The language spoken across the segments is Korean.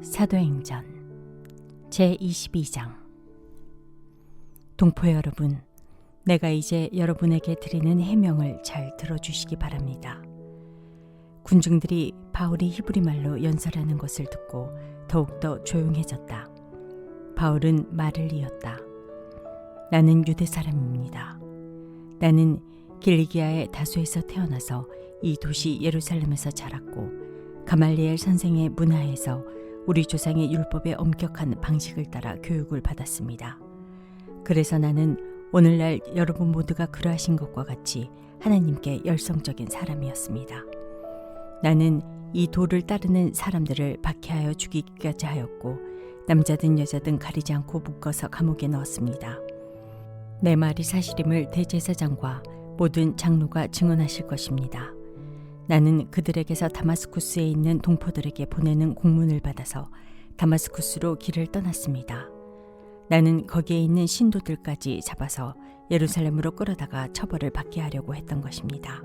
사도행전 제22장. 동포 여러분, 내가 이제 여러분에게 드리는 해명을 잘 들어주시기 바랍니다. 군중들이 바울이 히브리 말로 연설하는 것을 듣고 더욱더 조용해졌다. 바울은 말을 이었다. 나는 유대 사람입니다. 나는 길리기아의 다소에서 태어나서 이 도시 예루살렘에서 자랐고 가말리엘 선생의 문화에서 우리 조상의 율법에 엄격한 방식을 따라 교육을 받았습니다. 그래서 나는 오늘날 여러분 모두가 그러하신 것과 같이 하나님께 열성적인 사람이었습니다. 나는 이 도를 따르는 사람들을 박해하여 죽이기까지 하였고 남자든 여자든 가리지 않고 묶어서 감옥에 넣었습니다. 내 말이 사실임을 대제사장과 모든 장로가 증언하실 것입니다. 나는 그들에게서 다마스쿠스에 있는 동포들에게 보내는 공문을 받아서 다마스쿠스로 길을 떠났습니다. 나는 거기에 있는 신도들까지 잡아서 예루살렘으로 끌어다가 처벌을 받게 하려고 했던 것입니다.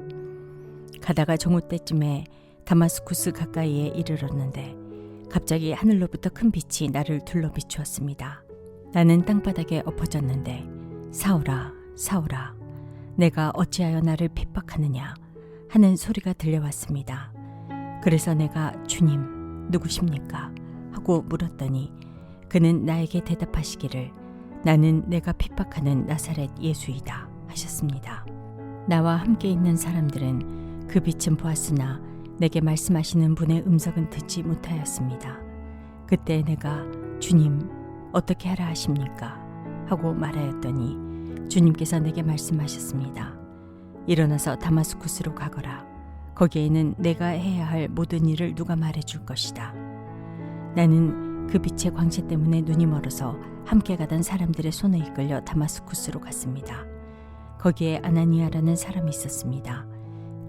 가다가 정오 때쯤에 다마스쿠스 가까이에 이르렀는데 갑자기 하늘로부터 큰 빛이 나를 둘러 비추었습니다. 나는 땅바닥에 엎어졌는데 사울아, 사울아, 내가 어찌하여 나를 핍박하느냐 하는 소리가 들려왔습니다. 그래서 내가 주님 누구십니까? 하고 물었더니 그는 나에게 대답하시기를 나는 내가 핍박하는 나사렛 예수이다 하셨습니다. 나와 함께 있는 사람들은 그 빛은 보았으나 내게 말씀하시는 분의 음성은 듣지 못하였습니다. 그때 내가 주님 어떻게 하라 하십니까? 하고 말하였더니 주님께서 내게 말씀하셨습니다. 일어나서 다마스쿠스로 가거라. 거기에는 내가 해야 할 모든 일을 누가 말해줄 것이다. 나는 그 빛의 광채 때문에 눈이 멀어서 함께 가던 사람들의 손에 이끌려 다마스쿠스로 갔습니다. 거기에 아나니아라는 사람이 있었습니다.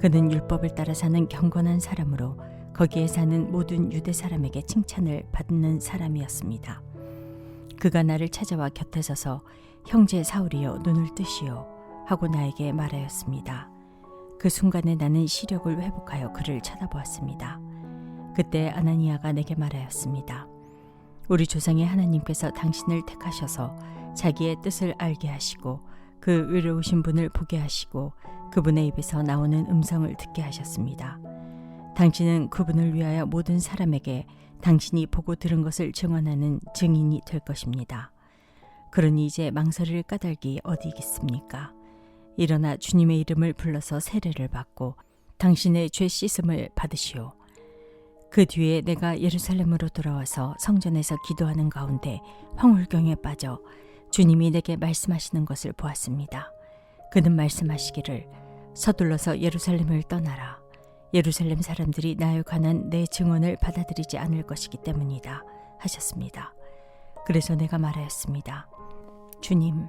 그는 율법을 따라 사는 경건한 사람으로 거기에 사는 모든 유대 사람에게 칭찬을 받는 사람이었습니다. 그가 나를 찾아와 곁에 서서 형제 사울이여 눈을 뜨시오 하고 나에게 말하였습니다. 그 순간에 나는 시력을 회복하여 그를 쳐다보았습니다. 그때 아나니아가 내게 말하였습니다. 우리 조상의 하나님께서 당신을 택하셔서 자기의 뜻을 알게 하시고 그 의로우신 분을 보게 하시고 그분의 입에서 나오는 음성을 듣게 하셨습니다. 당신은 그분을 위하여 모든 사람에게 당신이 보고 들은 것을 증언하는 증인이 될 것입니다. 그러니 이제 망설일 까닭이 어디 있겠습니까? 일어나 주님의 이름을 불러서 세례를 받고 당신의 죄 씻음을 받으시오. 그 뒤에 내가 예루살렘으로 돌아와서 성전에서 기도하는 가운데 황홀경에 빠져 주님이 내게 말씀하시는 것을 보았습니다. 그는 말씀하시기를 서둘러서 예루살렘을 떠나라. 예루살렘 사람들이 나에 관한 내 증언을 받아들이지 않을 것이기 때문이다 하셨습니다. 그래서 내가 말하였습니다. 주님,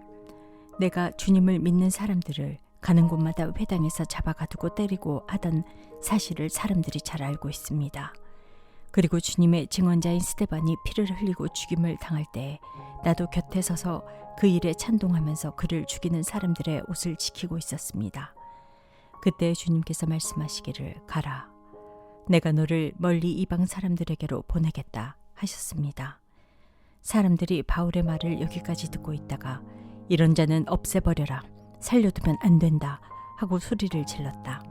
내가 주님을 믿는 사람들을 가는 곳마다 회당에서 잡아가두고 때리고 하던 사실을 사람들이 잘 알고 있습니다. 그리고 주님의 증언자인 스데반이 피를 흘리고 죽임을 당할 때 나도 곁에 서서 그 일에 찬동하면서 그를 죽이는 사람들의 옷을 지키고 있었습니다. 그때 주님께서 말씀하시기를 가라. 내가 너를 멀리 이방 사람들에게로 보내겠다 하셨습니다. 사람들이 바울의 말을 여기까지 듣고 있다가 이런 자는 없애버려라. 살려두면 안 된다. 하고 소리를 질렀다.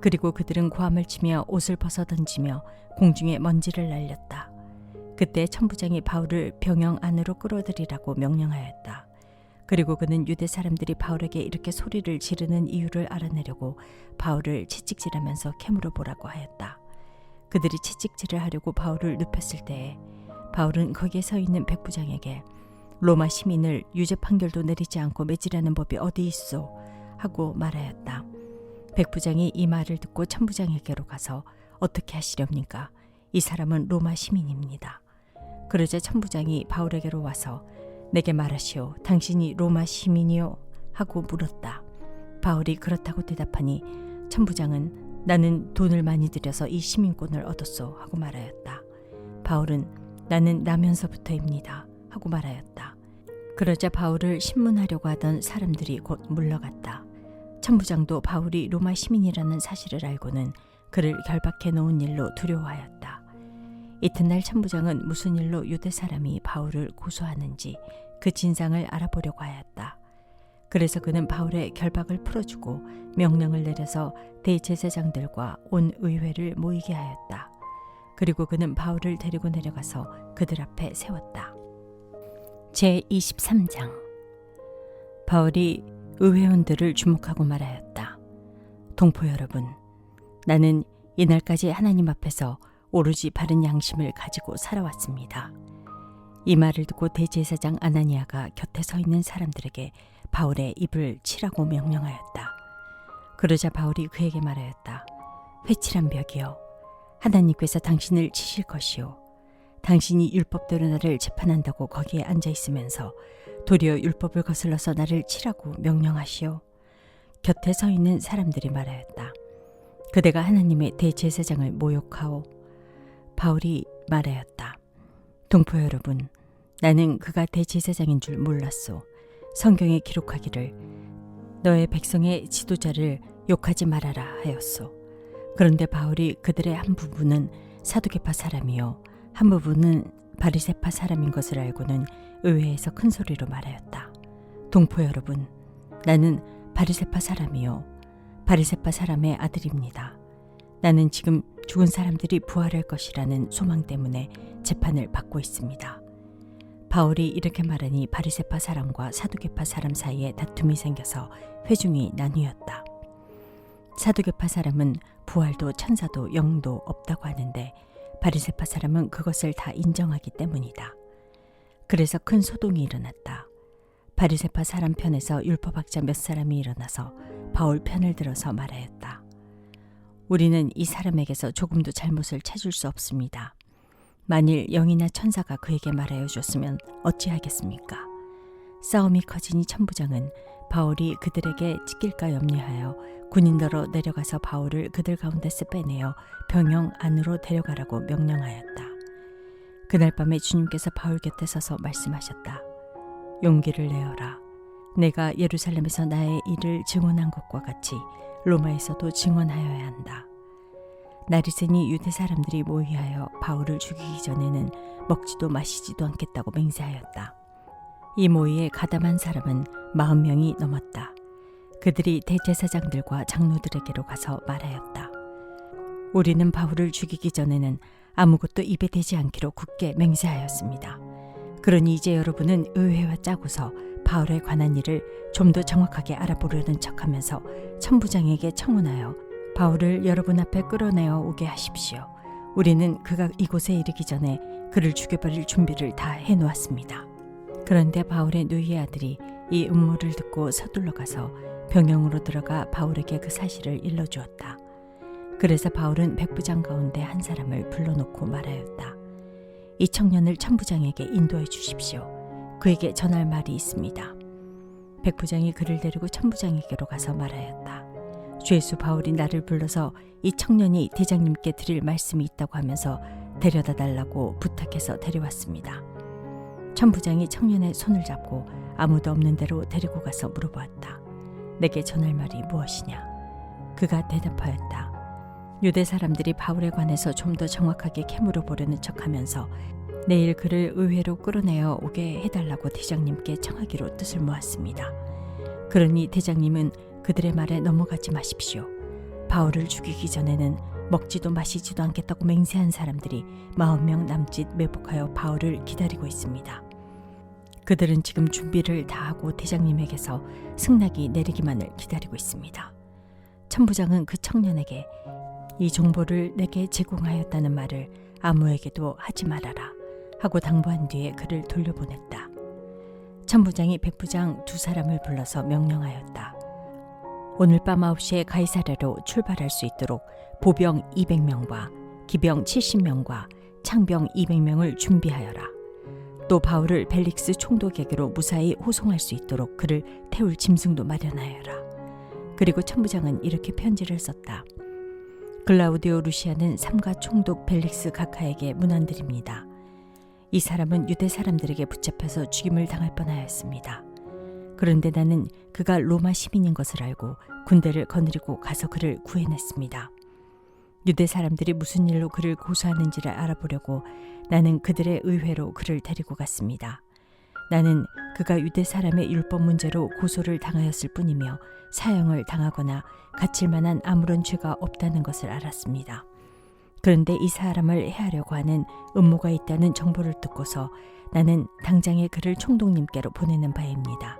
그리고 그들은 고함을 치며 옷을 벗어 던지며 공중에 먼지를 날렸다. 그때 천부장이 바울을 병영 안으로 끌어들이라고 명령하였다. 그리고 그는 유대 사람들이 바울에게 이렇게 소리를 지르는 이유를 알아내려고 바울을 채찍질하면서 캐물어 보라고 하였다. 그들이 채찍질을 하려고 바울을 눕혔을 때에 바울은 거기에 서 있는 백부장에게 로마 시민을 유죄 판결도 내리지 않고 매질하는 법이 어디 있소? 하고 말하였다. 백부장이 이 말을 듣고 천부장에게로 가서 어떻게 하시렵니까? 이 사람은 로마 시민입니다. 그러자 천부장이 바울에게로 와서 내게 말하시오. 당신이 로마 시민이요? 하고 물었다. 바울이 그렇다고 대답하니 천부장은 나는 돈을 많이 들여서 이 시민권을 얻었소 하고 말하였다. 바울은 나는 나면서부터입니다 하고 말하였다. 그러자 바울을 신문하려고 하던 사람들이 곧 물러갔다. 천부장도 바울이 로마 시민이라는 사실을 알고는 그를 결박해 놓은 일로 두려워하였다. 이튿날 천부장은 무슨 일로 유대 사람이 바울을 고소하는지 그 진상을 알아보려고 하였다. 그래서 그는 바울의 결박을 풀어주고 명령을 내려서 대제사장들과 온 의회를 모이게 하였다. 그리고 그는 바울을 데리고 내려가서 그들 앞에 세웠다. 제23장. 바울이 의회원들을 주목하고 말하였다. 동포 여러분, 나는 이날까지 하나님 앞에서 오로지 바른 양심을 가지고 살아왔습니다. 이 말을 듣고 대제사장 아나니아가 곁에 서 있는 사람들에게 바울의 입을 치라고 명령하였다. 그러자 바울이 그에게 말하였다. 회칠한 벽이여, 하나님께서 당신을 치실 것이요, 당신이 율법대로 나를 재판한다고 거기에 앉아 있으면서 도리어 율법을 거슬러서 나를 치라고 명령하시오. 곁에 서 있는 사람들이 말하였다. 그대가 하나님의 대제사장을 모욕하오. 바울이 말하였다. 동포 여러분, 나는 그가 대제사장인 줄 몰랐소. 성경에 기록하기를 너의 백성의 지도자를 욕하지 말아라 하였소. 그런데 바울이 그들의 한 부분은 사두개파 사람이요, 한 부분은 바리새파 사람인 것을 알고는 의회에서 큰 소리로 말하였다. 동포 여러분, 나는 바리새파 사람이요, 바리새파 사람의 아들입니다. 나는 지금 죽은 사람들이 부활할 것이라는 소망 때문에 재판을 받고 있습니다. 바울이 이렇게 말하니 바리새파 사람과 사두개파 사람 사이에 다툼이 생겨서 회중이 나뉘었다. 사두개파 사람은 부활도 천사도 영도 없다고 하는데 바리새파 사람은 그것을 다 인정하기 때문이다. 그래서 큰 소동이 일어났다. 바리새파 사람 편에서 율법학자 몇 사람이 일어나서 바울 편을 들어서 말하였다. 우리는 이 사람에게서 조금도 잘못을 찾을 수 없습니다. 만일 영이나 천사가 그에게 말하여 줬으면 어찌하겠습니까? 싸움이 커지니 천부장은 바울이 그들에게 찢길까 염려하여 군인더러 내려가서 바울을 그들 가운데서 빼내어 병영 안으로 데려가라고 명령하였다. 그날 밤에 주님께서 바울 곁에 서서 말씀하셨다. 용기를 내어라. 내가 예루살렘에서 나의 일을 증언한 것과 같이 로마에서도 증언하여야 한다. 날이 새니 유대 사람들이 모의하여 바울을 죽이기 전에는 먹지도 마시지도 않겠다고 맹세하였다. 이 모의에 가담한 사람은 40명이 넘었다. 그들이 대제사장들과 장로들에게로 가서 말하였다. 우리는 바울을 죽이기 전에는 아무것도 입에 대지 않기로 굳게 맹세하였습니다. 그러니 이제 여러분은 의회와 짜고서 바울에 관한 일을 좀 더 정확하게 알아보려는 척하면서 천부장에게 청혼하여 바울을 여러분 앞에 끌어내어 오게 하십시오. 우리는 그가 이곳에 이르기 전에 그를 죽여버릴 준비를 다 해놓았습니다. 그런데 바울의 누이의 아들이 이 음모를 듣고 서둘러 가서 병영으로 들어가 바울에게 그 사실을 일러주었다. 그래서 바울은 백부장 가운데 한 사람을 불러놓고 말하였다. 이 청년을 천부장에게 인도해 주십시오. 그에게 전할 말이 있습니다. 백부장이 그를 데리고 천부장에게로 가서 말하였다. 죄수 바울이 나를 불러서 이 청년이 대장님께 드릴 말씀이 있다고 하면서 데려다 달라고 부탁해서 데려왔습니다. 천부장이 청년의 손을 잡고 아무도 없는 데로 데리고 가서 물어보았다. 내게 전할 말이 무엇이냐? 그가 대답하였다. 유대 사람들이 바울에 관해서 좀 더 정확하게 캐물어 보려는 척하면서 내일 그를 의회로 끌어내어 오게 해달라고 대장님께 청하기로 뜻을 모았습니다. 그러니 대장님은 그들의 말에 넘어가지 마십시오. 바울을 죽이기 전에는 먹지도 마시지도 않겠다고 맹세한 사람들이 40명 남짓 매복하여 바울을 기다리고 있습니다. 그들은 지금 준비를 다 하고 대장님에게서 승낙이 내리기만을 기다리고 있습니다. 천부장은 그 청년에게 이 정보를 내게 제공하였다는 말을 아무에게도 하지 말아라 하고 당부한 뒤에 그를 돌려보냈다. 천부장이 백부장 2사람을 불러서 명령하였다. 오늘 밤 9시에 가이사랴로 출발할 수 있도록 보병 200명과 기병 70명과 창병 200명을 준비하여라. 또 바울을 벨릭스 총독에게로 무사히 호송할 수 있도록 그를 태울 짐승도 마련하여라. 그리고 천부장은 이렇게 편지를 썼다. 글라우디오 루시아는 삼가 총독 벨릭스 각하에게 문안드립니다. 이 사람은 유대 사람들에게 붙잡혀서 죽임을 당할 뻔하였습니다. 그런데 나는 그가 로마 시민인 것을 알고 군대를 거느리고 가서 그를 구해냈습니다. 유대 사람들이 무슨 일로 그를 고소하는지를 알아보려고 나는 그들의 의회로 그를 데리고 갔습니다. 나는 그가 유대 사람의 율법 문제로 고소를 당하였을 뿐이며 사형을 당하거나 갇힐 만한 아무런 죄가 없다는 것을 알았습니다. 그런데 이 사람을 해하려고 하는 음모가 있다는 정보를 듣고서 나는 당장에 그를 총독님께로 보내는 바입니다.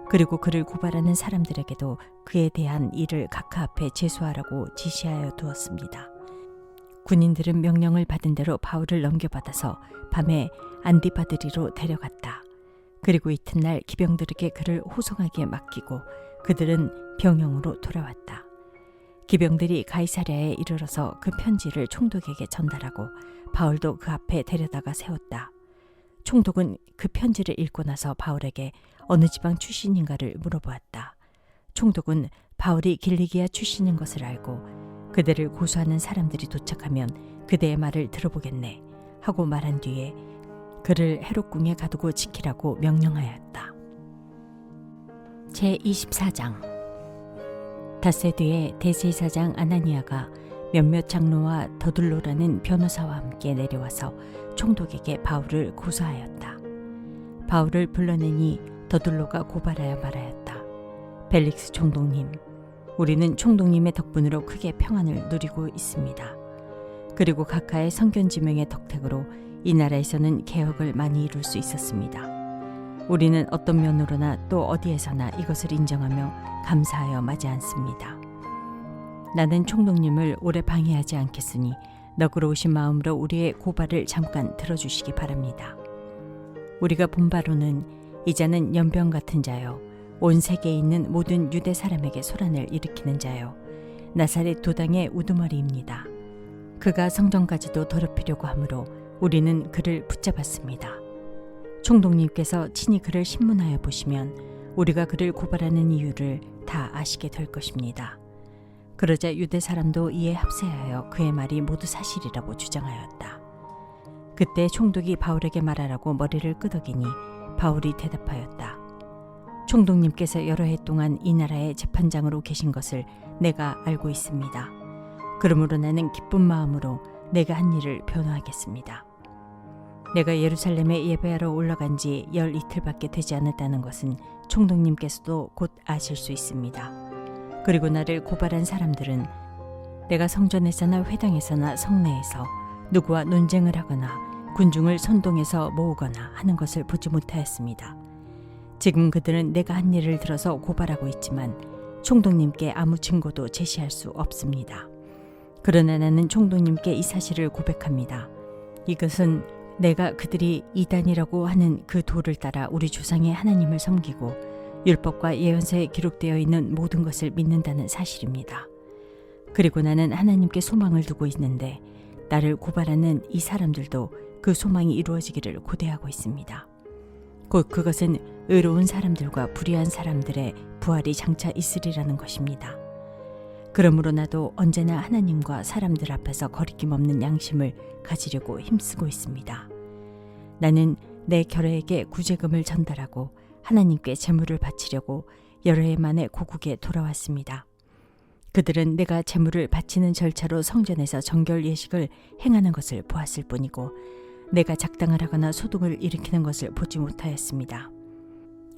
그리고 그를 고발하는 사람들에게도 그에 대한 일을 각하 앞에 제소하라고 지시하여 두었습니다. 군인들은 명령을 받은 대로 바울을 넘겨받아서 밤에 안디바드리로 데려갔다. 그리고 이튿날 기병들에게 그를 호송하기에 맡기고 그들은 병영으로 돌아왔다. 기병들이 가이사랴에 이르러서 그 편지를 총독에게 전달하고 바울도 그 앞에 데려다가 세웠다. 총독은 그 편지를 읽고 나서 바울에게 어느 지방 출신인가를 물어보았다. 총독은 바울이 길리기아 출신인 것을 알고 그들을 고소하는 사람들이 도착하면 그대의 말을 들어보겠네 하고 말한 뒤에 그를 헤롯궁에 가두고 지키라고 명령하였다. 제24장 닷새 뒤에 대제사장 아나니아가 몇몇 장로와 더둘로라는 변호사와 함께 내려와서 총독에게 바울을 고소하였다. 바울을 불러내니 더둘로가 고발하여 말하였다. 벨릭스 총독님, 우리는 총독님의 덕분으로 크게 평안을 누리고 있습니다. 그리고 각하의 성견지명의 덕택으로 이 나라에서는 개혁을 많이 이룰 수 있었습니다. 우리는 어떤 면으로나 또 어디에서나 이것을 인정하며 감사하여 마지 않습니다. 나는 총독님을 오래 방해하지 않겠으니 너그러우신 마음으로 우리의 고발을 잠깐 들어주시기 바랍니다. 우리가 본 바로는 이자는 연병 같은 자요, 온 세계에 있는 모든 유대 사람에게 소란을 일으키는 자요, 나사렛 도당의 우두머리입니다. 그가 성전까지도 더럽히려고 하므로 우리는 그를 붙잡았습니다. 총독님께서 친히 그를 신문하여 보시면 우리가 그를 고발하는 이유를 다 아시게 될 것입니다. 그러자 유대 사람도 이에 합세하여 그의 말이 모두 사실이라고 주장하였다. 그때 총독이 바울에게 말하라고 머리를 끄덕이니 바울이 대답하였다. 총독님께서 여러 해 동안 이 나라의 재판장으로 계신 것을 내가 알고 있습니다. 그러므로 나는 기쁜 마음으로 내가 한 일을 변호하겠습니다. 내가 예루살렘에 예배하러 올라간 지 12틀밖에 되지 않았다는 것은 총독님께서도 곧 아실 수 있습니다. 그리고 나를 고발한 사람들은 내가 성전에서나 회당에서나 성내에서 누구와 논쟁을 하거나 군중을 선동해서 모으거나 하는 것을 보지 못하였습니다. 지금 그들은 내가 한 일을 들어서 고발하고 있지만 총독님께 아무 증거도 제시할 수 없습니다. 그러나 나는 총독님께 이 사실을 고백합니다. 이것은 내가 그들이 이단이라고 하는 그 도를 따라 우리 조상의 하나님을 섬기고 율법과 예언서에 기록되어 있는 모든 것을 믿는다는 사실입니다. 그리고 나는 하나님께 소망을 두고 있는데 나를 고발하는 이 사람들도 그 소망이 이루어지기를 고대하고 있습니다. 곧 그것은 의로운 사람들과 불의한 사람들의 부활이 장차 있으리라는 것입니다. 그러므로 나도 언제나 하나님과 사람들 앞에서 거리낌 없는 양심을 가지려고 힘쓰고 있습니다. 나는 내 결혜에게 구제금을 전달하고 하나님께 제물을 바치려고 여러 해 만에 고국에 돌아왔습니다. 그들은 내가 제물을 바치는 절차로 성전에서 정결 예식을 행하는 것을 보았을 뿐이고 내가 작당을 하거나 소동을 일으키는 것을 보지 못하였습니다.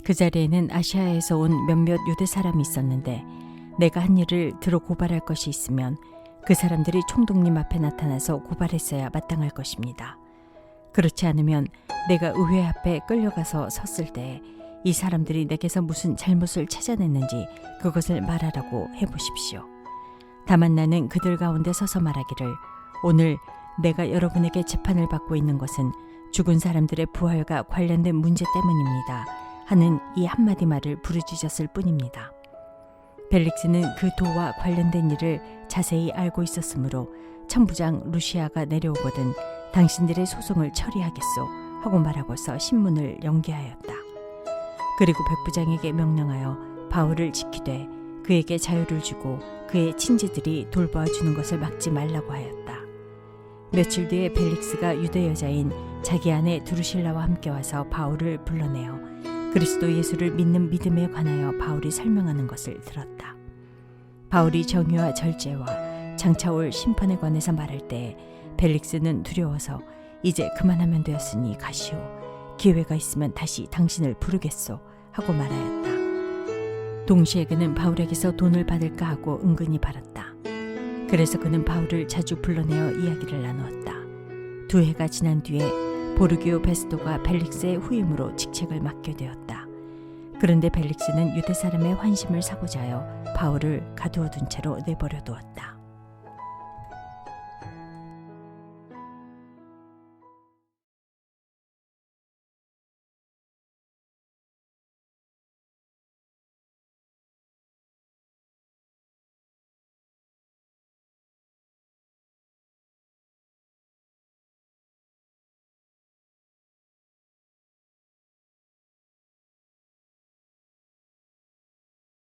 그 자리에는 아시아에서 온 몇몇 유대 사람이 있었는데 내가 한 일을 들어 고발할 것이 있으면 그 사람들이 총독님 앞에 나타나서 고발했어야 마땅할 것입니다. 그렇지 않으면 내가 의회 앞에 끌려가서 섰을 때 이 사람들이 내게서 무슨 잘못을 찾아냈는지 그것을 말하라고 해보십시오. 다만 나는 그들 가운데 서서 말하기를 오늘 내가 여러분에게 재판을 받고 있는 것은 죽은 사람들의 부활과 관련된 문제 때문입니다 하는 이 한마디 말을 부르짖었을 뿐입니다. 벨릭스는 그 도와 관련된 일을 자세히 알고 있었으므로 천부장 루시아가 내려오거든 당신들의 소송을 처리하겠소 하고 말하고서 신문을 연기하였다. 그리고 백부장에게 명령하여 바울을 지키되 그에게 자유를 주고 그의 친지들이 돌보아주는 것을 막지 말라고 하였다. 며칠 뒤에 벨릭스가 유대 여자인 자기 아내 드루실라와 함께 와서 바울을 불러내어 그리스도 예수를 믿는 믿음에 관하여 바울이 설명하는 것을 들었다. 바울이 정의와 절제와 장차 올 심판에 관해서 말할 때 벨릭스는 두려워서 이제 그만하면 되었으니 가시오. 기회가 있으면 다시 당신을 부르겠소 하고 말하였다. 동시에 그는 바울에게서 돈을 받을까 하고 은근히 바랐다. 그래서 그는 바울을 자주 불러내어 이야기를 나누었다. 2해가 지난 뒤에 보르기오 베스도가 벨릭스의 후임으로 직책을 맡게 되었다. 그런데 벨릭스는 유대 사람의 환심을 사고자 하여 바울을 가두어 둔 채로 내버려 두었다.